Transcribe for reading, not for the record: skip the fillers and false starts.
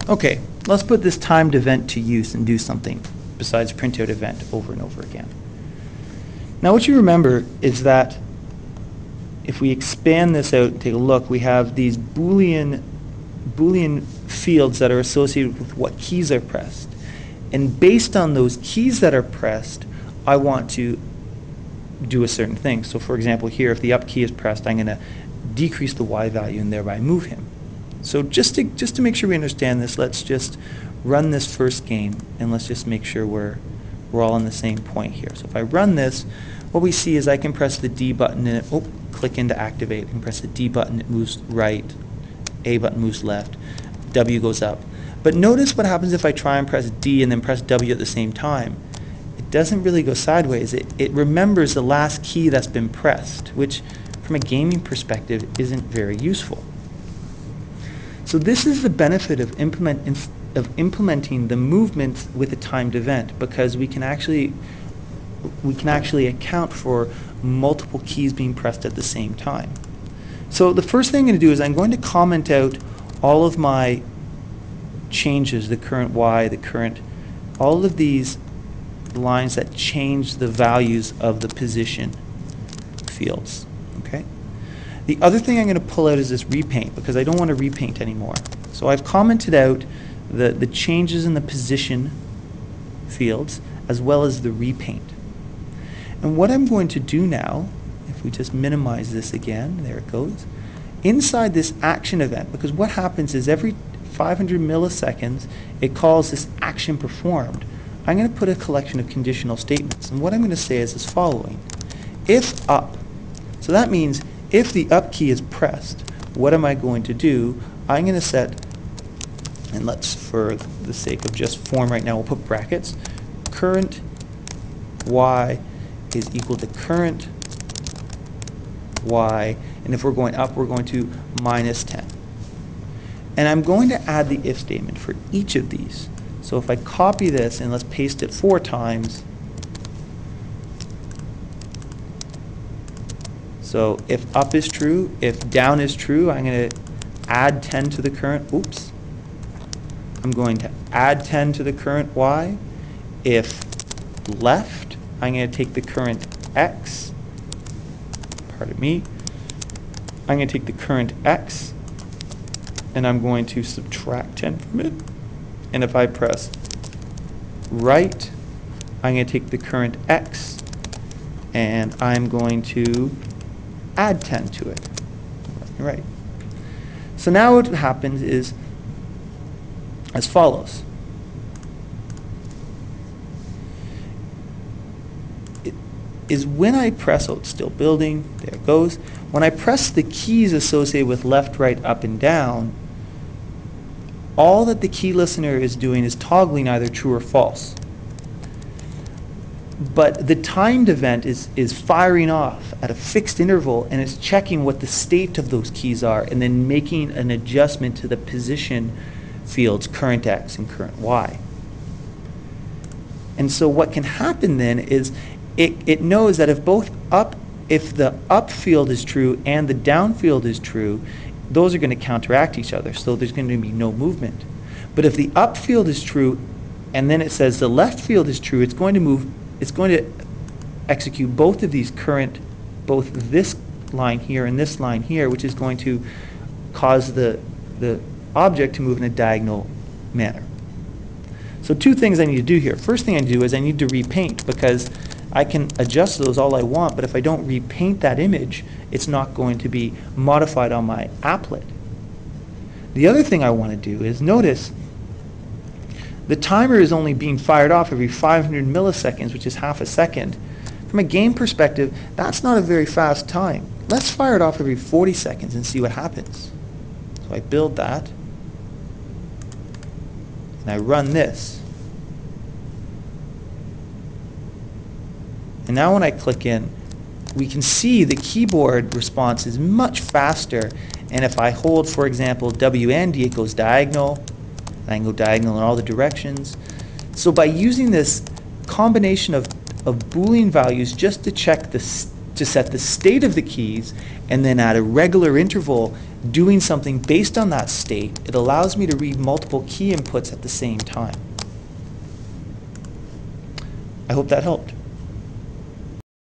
Okay, let's put this timed event to use and do something besides print out event over and over again. Now what you remember is that if we expand this out and take a look, we have these Boolean fields that are associated with what keys are pressed. And based on those keys that are pressed, I want to do a certain thing. So for example here, if the up key is pressed, I'm going to decrease the Y value and thereby move him. So just to make sure we understand this, let's just run this first game and let's just make sure we're all on the same point here. So if I run this, what we see is I can press the D button and it, click in to activate. I can press the D button, it moves right, A button moves left, W goes up. But notice what happens if I try and press D and then press W at the same time. It doesn't really go sideways. It remembers the last key that's been pressed, which from a gaming perspective isn't very useful. So this is the benefit of implementing the movements with a timed event, because we can actually account for multiple keys being pressed at the same time. So the first thing I'm going to do is I'm going to comment out all of my changes, the current Y, the current, all of these lines that change the values of the position fields. Okay. The other thing I'm going to pull out is this repaint, because I don't want to repaint anymore. So I've commented out the changes in the position fields as well as the repaint. And what I'm going to do now, if we just minimize this again, there it goes, inside this action event, because what happens is every 500 milliseconds it calls this action performed, I'm going to put a collection of conditional statements. And what I'm going to say is as following. If up, so that means if the up key is pressed, what am I going to do? I'm going to set, and let's, for the sake of just form right now, we'll put brackets, current Y is equal to current Y, and if we're going up, we're going to minus 10. And I'm going to add the if statement for each of these. So if I copy this and let's paste it 4 times, so if up is true, if down is true, I'm going to add 10 to the current, oops. I'm going to add 10 to the current Y. If left, I'm going to take the current X, pardon me, I'm going to take the current X and I'm going to subtract 10 from it. And if I press right, I'm going to take the current X and I'm going to add 10 to it. Right. So now what happens is as follows. Is when I press, oh, it's still building, there it goes. When I press the keys associated with left, right, up, and down, all that the key listener is doing is toggling either true or false. But the timed event is firing off at a fixed interval and it's checking what the state of those keys are and then making an adjustment to the position fields, current X and current Y. And so what can happen then is it knows that if the up field is true and the down field is true, those are going to counteract each other, so there's going to be no movement. But if the up field is true and then it says the left field is true, it's going to execute both of these current, both this line here and this line here, which is going to cause the object to move in a diagonal manner. So 2 things I need to do here. First thing I do is I need to repaint, because I can adjust those all I want, but if I don't repaint that image, it's not going to be modified on my applet. The other thing I want to do is notice the timer is only being fired off every 500 milliseconds, which is half a second. From a game perspective, that's not a very fast time. Let's fire it off every 40 seconds and see what happens. So I build that, and I run this. And now when I click in, we can see the keyboard response is much faster. And if I hold, for example, W and D, it goes diagonal. And I can go diagonal in all the directions. So by using this combination of Boolean values just to check to set the state of the keys, and then at a regular interval doing something based on that state, it allows me to read multiple key inputs at the same time. I hope that helped.